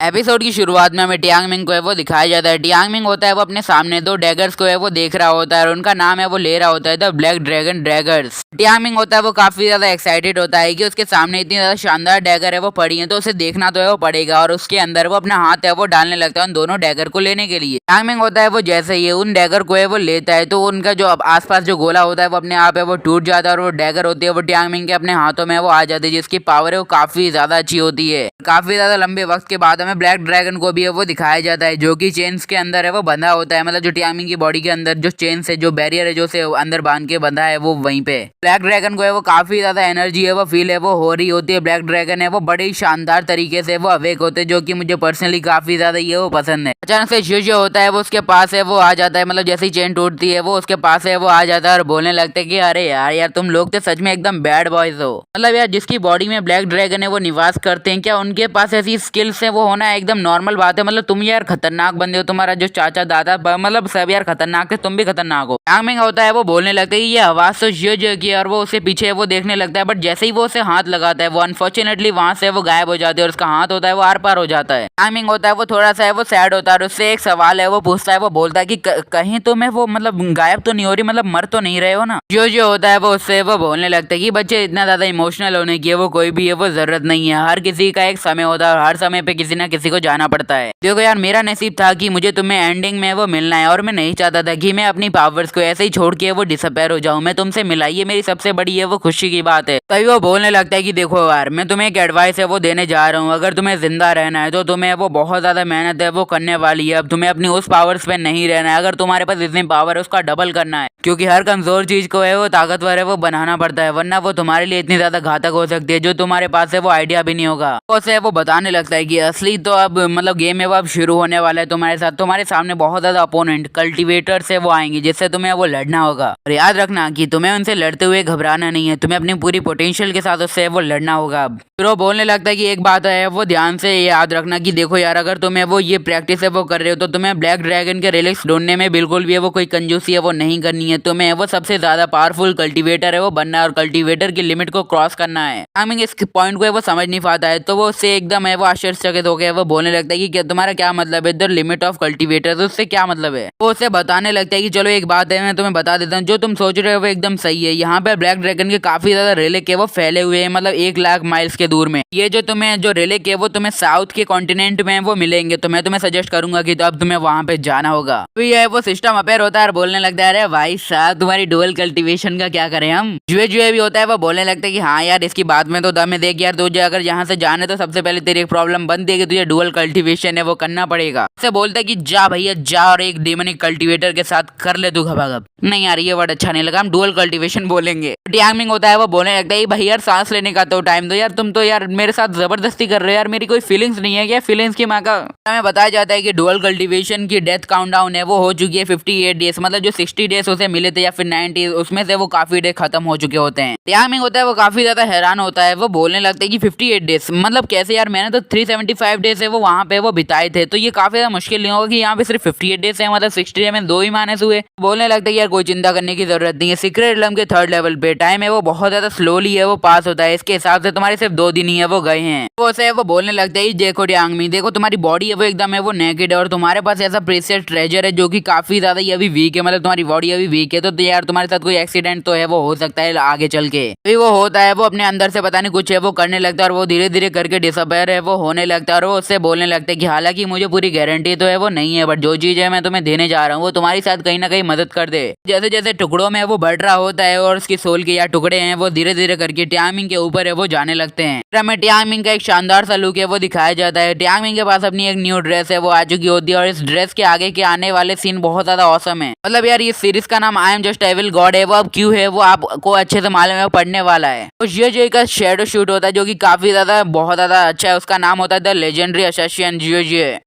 Episode की शुरुआत में हमें टियांग मिंग को है वो दिखाया जाता है। टियांग मिंग होता है वो अपने सामने दो डैगर्स को है वो देख रहा होता है और उनका नाम है वो ले रहा होता है the black dragon draggers. टियांग Ming होता है वो काफी ज्यादा एक्साइटेड होता है कि उसके सामने इतनी ज्यादा शानदार डैगर है वो पड़ी है तो उसे देखना तो है वो पड़ेगा और उसके अंदर वो अपना हाथ है वो डालने लगता है उन दोनों डैगर को लेने के लिए। टियांग मिंग होता है वो जैसे ही उन डैगर को है वो लेता है तो उनका जो आसपास जो गोला होता है वो अपने आप है वो टूट जाता है और वो डैगर होती है वो टियांग मिंग के अपने हाथों में वो आ जाती है जिसकी पावर है वो काफी ज्यादा अच्छी होती है। काफी ज्यादा लंबे वक्त के बाद हमें ब्लैक ड्रैगन को भी है वो दिखाया जाता है जो कि चेन्स के अंदर है वो बंधा होता है। मतलब जो टियांग मिंग की बॉडी के अंदर जो चेन्स है जो बैरियर है जो से अंदर बांध के बंधा है वो वहीं पे। ब्लैक ड्रैगन को है वो काफी ज्यादा एनर्जी है वो फील है वो हो रही होती है। ब्लैक ड्रैगन है वो बड़े ही शानदार तरीके से वो अवेक होते हैं जो कि मुझे पर्सनली काफी ज्यादा ये वो पसंद है। अचानक से जो होता है वो उसके पास है वो आ जाता है। मतलब जैसे ही चेन टूटती है वो उसके पास है वो आ जाता है और बोलने लगता है कि अरे यार यार तुम लोग तो सच में एकदम बैड बॉयज हो। मतलब यार जिसकी बॉडी में ब्लैक ड्रैगन है वो निवास करते हैं क्या उनके पास ऐसी स्किल्स है वो होना एकदम नॉर्मल बात है। मतलब तुम यार खतरनाक बंदे हो। तुम्हारा जो चाचा दादा मतलब सब यार खतरनाक है तुम भी खतरनाक हो। टियांग मिंग होता है वो बोलने लगता है कि ये आवाज तो जो की और वो उसे पीछे वो देखने लगता है बट जैसे ही वो उसे हाथ लगाता है वो अनफॉर्चुनेटली वहां से वो गायब हो जाती है और उसका हाथ होता है वो आर पार हो जाता है। टियांग मिंग होता है वो थोड़ा सा है वो सैड होता है और उससे एक सवाल है वो पूछता है वो बोलता है कि कहीं तुम्हें वो मतलब गायब तो नहीं हो रही मतलब मर तो नहीं रहे हो ना। जो होता है वो उससे वो बोलने लगता है कि बच्चे इतना ज्यादा इमोशनल होने की वो कोई भी है वो जरूरत नहीं है। हर किसी का एक समय होता है और हर समय पे किसी ना किसी को जाना पड़ता है। देखो यार मेरा नसीब था कि मुझे तुम्हें एंडिंग में वो मिलना है और मैं नहीं चाहता था कि मैं अपनी पावर्स को ऐसे ही छोड़ के वो डिसअपेयर हो जाऊं। मैं तुमसे मिला ये मेरी सबसे बड़ी है वो खुशी की बात है। तभी वो बोलने लगता है कि देखो यार मैं तुम्हें एक एडवाइस है वो देने जा रहा हूँ। अगर तुम्हें जिंदा रहना है तो तुम्हें वो बहुत ज्यादा मेहनत है वो करने वाली है। अब तुम्हें अपनी उस पावर्स पे नहीं रहना है। अगर तुम्हारे पास इतनी पावर है उसका डबल करना है क्योंकि हर कमजोर चीज को है वो ताकतवर है वो बनाना पड़ता है वरना वो तुम्हारे लिए इतनी ज्यादा घातक हो सकती है जो तुम्हारे पास है वो आइडिया भी नहीं होगा। उसे वो बताने लगता है कि असली तो अब मतलब गेम है वो अब शुरू होने वाला है तुम्हारे साथ। तुम्हारे सामने बहुत ज्यादा अपोनेंट कल्टीवेटर से वो आएंगे जिससे तुम्हें वो लड़ना होगा और याद रखना कि तुम्हें उनसे लड़ते हुए घबराना नहीं है। तुम्हें अपनी पूरी पोटेंशियल के साथ उससे वो लड़ना होगा। अब फिर वो बोलने लगता है कि एक बात है वो ध्यान से याद रखना कि देखो यार अगर तुम्हें वो ये प्रैक्टिस है वो कर रहे हो तो तुम्हें ब्लैक ड्रैगन के रिलिक्स ढूंढने में बिल्कुल भी है वो कोई कंजूसी है वो नहीं करनी है। तुम्हें वो सबसे ज्यादा पावरफुल कल्टीवेटर है वो बनना है और कल्टीवेटर की लिमिट को क्रॉस करना है। टाइमिंग इस पॉइंट को वो समझ नहीं पाता है तो वो उससे एकदम है वो आश्चर्यचकित हो गया। वो बोलने लगता है कि तुम्हारा क्या मतलब है द लिमिट ऑफ कल्टीवेटर उससे क्या मतलब है। वो उसे बताने लगता है कि चलो एक बात है मैं तुम्हें बता देता हूँ जो तुम सोच रहे हो वो एकदम सही है। यहाँ पे ब्लैक ड्रैगन के काफी ज्यादा रिलिक है वो फैले हुए हैं मतलब 1 लाख माइल्स के दूर में। ये जो तुम्हें जो रिलिक है वो तुम्हें साउथ के कॉन्टिनेंट में वो मिलेंगे तो मैं तुम्हें सजेस्ट करूंगा कि तो अब तुम्हें वहां पे जाना होगा। तो ये वो सिस्टम अपेयर होता है और बोलने लगता है अरे भाई साहब तुम्हारी डुअल कल्टीवेशन का क्या करें हम। जुए भी होता है वो बोलने लगता है कि हाँ यार इसकी बात में तो दम है। देख यार तुझे अगर यहाँ से जाने तो सबसे पहले तेरी एक प्रॉब्लम बनती है कि तुझे डुअल कल्टीवेशन है वो करना पड़ेगा। उसे बोलता है कि जा भैया जा और एक डेमनिक कल्टीवेटर के साथ कर ले तू घबाघब। नहीं यार ये वर्ड अच्छा नहीं लगा हम डुअल कल्टीवेशन बोलेंगे। टियांग मिंग होता है वो बोलने लगता है भाई यार सांस लेने का तो टाइम दो यार तुम तो यार मेरे साथ जबरदस्ती कर रहे हो यार मेरी कोई फीलिंग्स नहीं है क्या फीलिंग्स की माँ का। हमें बताया जाता है कि डुअल कल्टीवेशन की डेथ काउंटडाउन है वो हो चुकी है 58 डेज मतलब जो 60 डेज उसे मिले थे या फिर 90 उसमें से वो काफी डे खत्म हो चुके होते हैं। टियांग मिंग होता है वो काफी ज्यादा हैरान होता है वो बोलने लगता है कि 58 डेज मतलब कैसे यार मैंने तो 375 डेज है वो वहां पे वो बिताए थे तो ये काफी ज्यादा मुश्किल नहीं होगा कि यहाँ पे सिर्फ 58 डेज है मतलब 60 डे में 2 ही माइनस हुए। बोलने लगता है यार कोई चिंता करने की जरूरत नहीं है। सीक्रेट रिलम के 3rd लेवल पे टाइम है वो बहुत ज्यादा स्लोली है वो पास होता है। इसके हिसाब से तुम्हारे सिर्फ 2 दिन ही है वो गए हैं। वो से वो बोलने लगता है देखो टियांग मिंग देखो तुम्हारी बॉडी है वो एकदम है वो नेकेड है और तुम्हारे पास ऐसा प्रीशियस ट्रेजर है जो कि काफी ज्यादा ये अभी वीक है मतलब तुम्हारी बॉडी अभी वीक है तो यार तुम्हारे साथ कोई एक्सीडेंट तो है वो हो सकता है आगे चल के। फिर वो होता है वो अपने अंदर से पता नहीं कुछ है वो करने लगता है और वो धीरे धीरे करके डिसअपेयर है वो होने लगता है और वो उससे बोलने लगता है कि हालांकि मुझे पूरी गारंटी तो है वो नहीं है बट जो चीज है मैं तुम्हें देने जा रहा हूँ वो तुम्हारी साथ कहीं ना कहीं मदद कर दे। जैसे जैसे टुकड़ों में वो बढ़ रहा होता है और उसकी सोल के या टुकड़े हैं वो धीरे धीरे करके टियांग मिंग के ऊपर है वो जाने लगते हैं। हमें टियांग मिंग का एक शानदार सा लुक है वो दिखाया जाता है। टियांग मिंग के पास अपनी एक न्यू ड्रेस है वो आ चुकी होती है और इस ड्रेस के आगे के आने वाले सीन बहुत ज्यादा औसम है। मतलब यार ये सीरीज का नाम I am just evil god है वो अब क्यों है वो आपको अच्छे से मालूम है पढ़ने वाला है। तो ये जो एक शेडो शूट होता है जो कि काफी ज्यादा बहुत ज्यादा अच्छा है उसका नाम होता है द लेजेंडरी असैसिन जियो।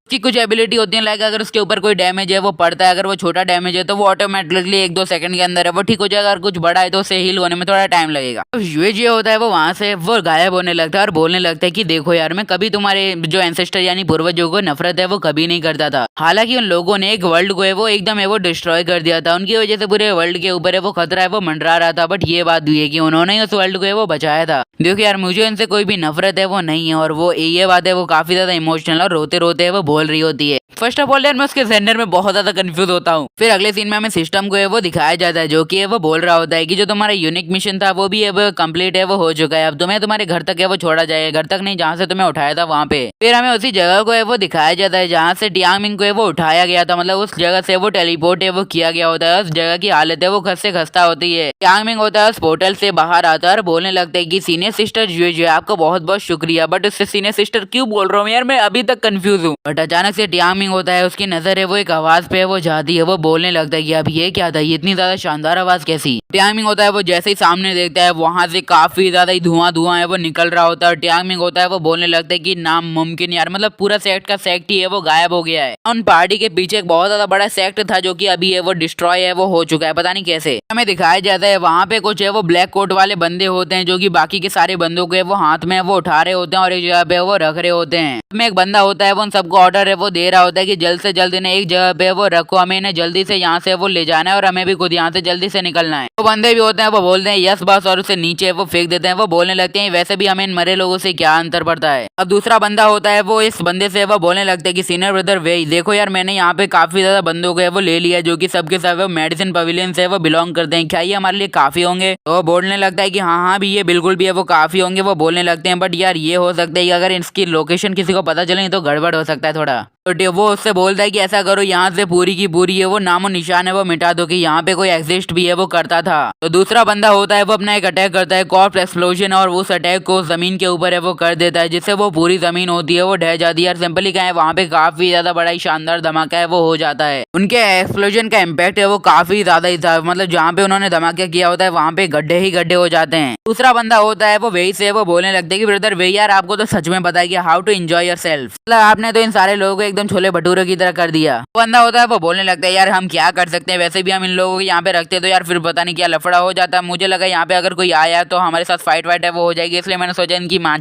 उसकी कुछ एबिलिटी होती है लाइक अगर उसके ऊपर कोई डैमेज है वो पड़ता है, अगर वो छोटा डैमेज है तो वो ऑटोमेटिकली 1-2 सेकंड के अंदर है वो ठीक हो जाएगा, अगर कुछ बड़ा है तो उसे हील होने में थोड़ा टाइम लगेगा। तो ये होता है वो वहां से वो गायब होने लगता है और बोलने लगता है कि देखो यार मैं कभी तुम्हारे जो एंसेस्टर यानी पूर्वजों को नफरत है वो कभी नहीं करता था। हालांकि उन लोगों ने एक वर्ल्ड को है वो एकदम है वो डिस्ट्रॉय कर दिया था, उनकी वजह से पूरे वर्ल्ड के ऊपर है वो खतरा है वो मंडरा रहा था, बट ये बात हुई है कि उन्होंने ही उस वर्ल्ड को है वो बचाया था। देखो यार मुझे इनसे कोई भी नफरत है वो नहीं है, और वो ये बात है वो काफी ज्यादा इमोशनल और रोते रोते है वो बोल रही होती है। फर्स्ट ऑफ ऑल यार मैं उसके जेंडर में बहुत ज्यादा कंफ्यूज होता हूँ। फिर अगले सीन में हमें सिस्टम को है वो दिखाया जाता है जो कि है वो बोल रहा होता है कि जो तुम्हारा यूनिक मिशन था वो भी अब कंप्लीट है वो हो चुका है, अब तुम्हें तुम्हारे घर तक है वो छोड़ा जाएगा, घर तक नहीं जहाँ से तुम्हें उठाया था वहाँ पे। फिर हमें उसी जगह को है वो दिखाया जाता है जहाँ से टियांग मिंग को है वो उठाया गया था, मतलब उस जगह से वो टेलीपोर्ट है वो किया गया होता है। उस जगह की हालत है वो खस से खस्ता होती है। टियांग मिंग होता है उस पोर्टल से बाहर आता है और बोलने लगता है कि सीनियर सिस्टर जो आपका बहुत बहुत शुक्रिया, बट उससे सीनियर सिस्टर क्यों बोल रहा हूँ यार मैं अभी तक कंफ्यूज हूँ। बट अचानक से टियांग मिंग होता है उसकी नजर है वो एक आवाज पे वो जाती है, वो बोलने लगता है कि अब ये क्या था, ये इतनी ज्यादा शानदार आवाज कैसी। टियांग मिंग होता है वो जैसे ही सामने देखता है वहां से काफी ज्यादा ही धुआं है वो निकल रहा होता है। टियांग मिंग होता है वो बोलने लगता है कि नामुमकिन यार, मतलब पूरा सेक्ट का सेक्ट ही है वो गायब हो गया है। उन पार्टी के पीछे एक बहुत ज्यादा बड़ा सेक्ट था जो कि अभी है वो डिस्ट्रॉय है वो हो चुका है, पता नहीं कैसे। हमें दिखाया जाता है वहां पे कुछ है वो ब्लैक कोट वाले बंदे होते हैं जो कि बाकी के सारे बंदों को वो हाथ में वो उठा रहे होते हैं और एक जगह पे वो रख रहे होते हैं। में एक बंदा होता है वो उन सबको ऑर्डर है वो दे रहा होता है कि जल्द से जल्द इन्हें एक जगह पे वो रखो, हमें इन्हें जल्दी से यहाँ से वो ले जाना है और हमें भी खुद यहाँ से जल्दी से निकलना है। वो बंदे भी होते हैं वो बोलते हैं यस बस, और उसे नीचे वो फेंक देते हैं। वो बोलने लगते हैं वैसे भी हमें इन मरे लोगों से क्या अंतर पड़ता है। अब दूसरा बंदा होता है वो इस बंदे से वो बोलने लगते हैं कि सीनियर ब्रदर वे देखो यार मैंने यहाँ पे काफी ज्यादा बंदों को है वो ले लिया जो कि सबके सब मेडिसिन पवेलियन से वो बिलोंग करते हैं, क्या ये हमारे लिए काफी होंगे। तो वो बोलने लगता है कि हाँ भी ये बिल्कुल भी है वो काफी होंगे। वो बोलने लगते हैं बट यार ये हो सकता है कि अगर इसकी लोकेशन किसी को पता चले तो गड़बड़ हो सकता है थोड़ा। तो वो उससे बोलता है कि ऐसा करो यहाँ से पूरी की पूरी है वो नामो निशान है वो मिटा दो कि यहाँ पे कोई एग्जिस्ट भी है वो करता था। तो दूसरा बंदा होता है वो अपना एक अटैक करता है कॉर्प्स एक्सप्लोजन, और उस अटैक को जमीन के ऊपर है वो कर देता है जिससे वो पूरी जमीन होती है वो ढह जाती है। और सिंपली क्या है वहाँ पे काफी ज्यादा बड़ा ही शानदार धमाका है वो हो जाता है। उनके एक्सप्लोजन का इम्पैक्ट है वो काफी ज्यादा ही था, मतलब जहाँ पे उन्होंने धमाका किया होता है वहाँ पे गड्ढे ही गड्ढे हो जाते हैं। दूसरा बंदा होता है वो वही से वो बोलने लगता है कि ब्रदर वे यार आपको तो सच में पता है कि हाउ टू एंजॉय योरसेल्फ, मतलब आपने तो इन सारे लोगों को एकदम छोले भटूरे की तरह कर दिया। बंदा होता है वो बोलने लगता है यार हम क्या कर सकते हैं, वैसे भी हम इन लोगों को यहाँ पे रखते तो यार फिर पता नहीं क्या लफड़ा हो जाता। मुझे लगा यहाँ पे अगर कोई आया तो हमारे साथ फाइट वाइट है वो हो जाएगी, इसलिए मैंने सोचा इनकी माँ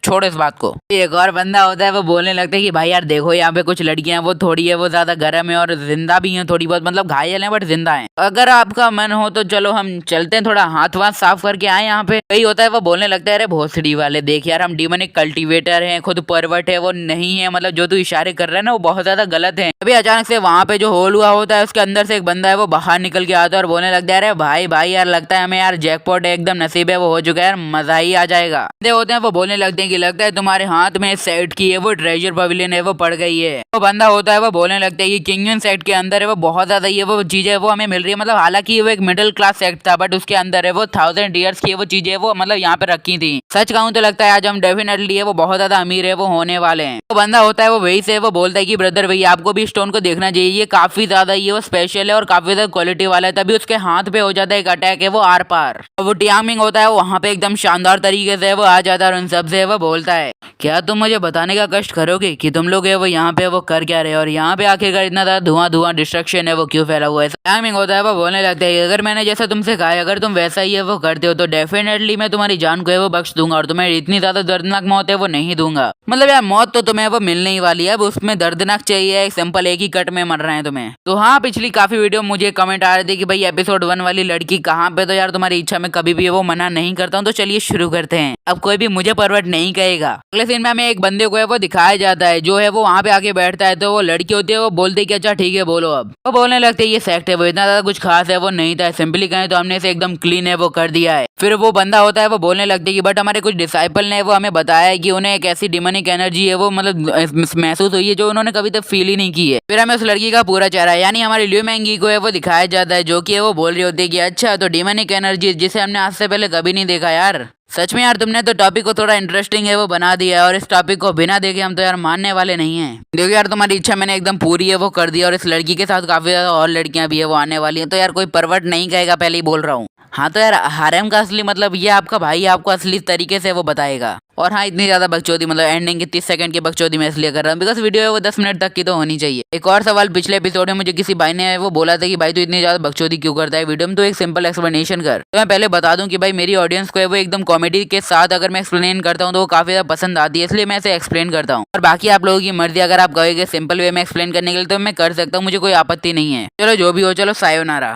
छोड़ इस बात को। एक और बंदा होता है वो बोलने लगता है कि भाई यार देखो यहाँ पे कुछ लड़कियां हैं वो थोड़ी है वो ज्यादा गर्म है और जिंदा भी हैं थोड़ी बहुत, मतलब घायल हैं बट जिंदा हैं। अगर आपका मन हो तो चलो हम चलते हैं थोड़ा हाथ वाथ साफ करके आए यहाँ पे। वही होता है वो बोलने लगता है अरे भोसड़ी वाले देख यार हम डीमोनिक कल्टीवेटर हैं, खुद परवट है वो नहीं है, मतलब जो तू इशारे कर रहा है ना वो बहुत ज्यादा गलत है। अभी अचानक से वहां पे जो होल हुआ होता है उसके अंदर से एक बंदा है वो बाहर निकल के आता है और बोलने लगता है अरे भाई भाई यार लगता है हमें यार जैकपॉट एकदम नसीब है वो हो चुका है यार, मजा ही आ जाएगा। होते हैं वो बोलने लगते हैं कि लगता है तुम्हारे हाथ में सेट की है वो ट्रेजर पवेलियन है वो पड़ गई है। वो बंदा होता है वो बोलने लगता है कि किंगन सेट के अंदर है वो बहुत ज्यादा ये वो चीजें वो हमें मिल रही है, मतलब हालांकि वो एक मिडिल क्लास सेट था बट उसके अंदर है वो 1000 ईयर्स की वो चीजें वो मतलब यहाँ पे रखी थी। सच कहूँ तो लगता है आज हम डेफिनेटली है वो बहुत ज्यादा अमीर है वो होने वाले हैं। तो बंदा होता है वो वही से वो बोलता है कि ब्रदर भाई आपको भी स्टोन को देखना चाहिए, ये काफी ज्यादा ये वो स्पेशल है और काफी ज्यादा क्वालिटी वाला है। तभी उसके हाथ पे हो जाता है एक अटैक है वो आर पार। वो टियांग मिंग होता है वहां पे एकदम शानदार तरीके से वो आ जाता है और उन सबसे वो बोलता है क्या तुम मुझे बताने का कष्ट करोगे कि तुम लोग है वो यहाँ पे वो कर क्या रहे और यहाँ पे आखिरकार इतना ज्यादा धुआं डिस्ट्रक्शन है वो क्यों फैला हुआ है। टाइमिंग होता है वो बोलने लगता है अगर मैंने जैसा तुमसे कहा अगर तुम वैसा ही है वो करते हो तो डेफिनेटली मैं तुम्हारी जान को है वो बख्श दूंगा और तुम्हें इतनी ज्यादा दर्दनाक मौत है वो नहीं दूंगा। मतलब यार मौत तो तुम्हें वो मिलने ही वाली है, अब उसमें दर्दनाक चाहिए सिंपल एक ही कट में मर रहे हैं तुम्हें। तो हाँ पिछली काफी वीडियो मुझे कमेंट आ रहे थे कि भाई एपिसोड 1 वाली लड़की कहाँ पे, तो यार तुम्हारी इच्छा में कभी भी वो मना नहीं करता हूँ। तो चलिए शुरू करते हैं, अब कोई भी मुझे परवट नहीं कहेगा। अगले सीन में हमें एक बंदे को है वो दिखाया जाता है जो है वो वहाँ पे आके बैठता है, तो वो लड़की होती है वो बोलती है कि अच्छा ठीक है बोलो। अब वो बोलने लगते है ये सेक्ट है वो इतना ज्यादा कुछ खास है वो नहीं था, सिंपली कहें तो हमने इसे एकदम क्लीन है वो कर दिया है। फिर वो बंदा होता है वो बोलने लगते है कि बट हमारे कुछ डिसाइपल ने वो हमें बताया है कि उन्हें एक ऐसी डिमोनिक एनर्जी है वो मतलब महसूस हुई है जो उन्होंने कभी तक फील ही नहीं की है। फिर हमें उस लड़की का पूरा चेहरा यानी हमारी लियू मैंगी को है वो दिखाया जाता है जो कि वो बोल रही होती है कि अच्छा तो डिमोनिक एनर्जी जिसे हमने आज से पहले कभी नहीं देखा यार। सच में यार तुमने तो टॉपिक को थोड़ा इंटरेस्टिंग है वो बना दिया है और इस टॉपिक को बिना देखे हम तो यार मानने वाले नहीं हैं। देखो यार तुम्हारी इच्छा मैंने एकदम पूरी है वो कर दिया और इस लड़की के साथ काफी ज्यादा और लड़कियां भी है वो आने वाली हैं, तो यार कोई परवट नहीं कहेगा पहले ही बोल रहा हूँ। हाँ तो यार हारेम का असली मतलब ये आपका भाई आपको असली तरीके से वो बताएगा। और हाँ इतनी ज्यादा बकचोदी मतलब एंडिंग की 30 सेकंड की बकचोदी मैं इसलिए कर रहा हूँ बिकॉज वीडियो है वो 10 मिनट तक की तो होनी चाहिए। एक और सवाल पिछले एपिसोड में मुझे किसी भाई ने वो बोला था कि भाई तू इतनी ज्यादा बकचोदी क्यों करता है वीडियो में, तो एक सिंपल एक्सप्लेनेशन कर। तो मैं पहले बता दूं कि भाई मेरी ऑडियंस को है वो एकदम कॉमेडी के साथ अगर मैं एक्सप्लेन करता हूँ तो वो काफी ज्यादा पसंद आती है, इसलिए मैं ऐसे एक्सप्लेन करता हूँ। और बाकी आप लोगों की मर्जी, अगर आप कहोगे सिंपल वे में एक्सप्लेन करने के लिए तो मैं कर सकता हूँ, मुझे कोई आपत्ति नहीं है। चलो जो भी हो, चलो सायोनारा।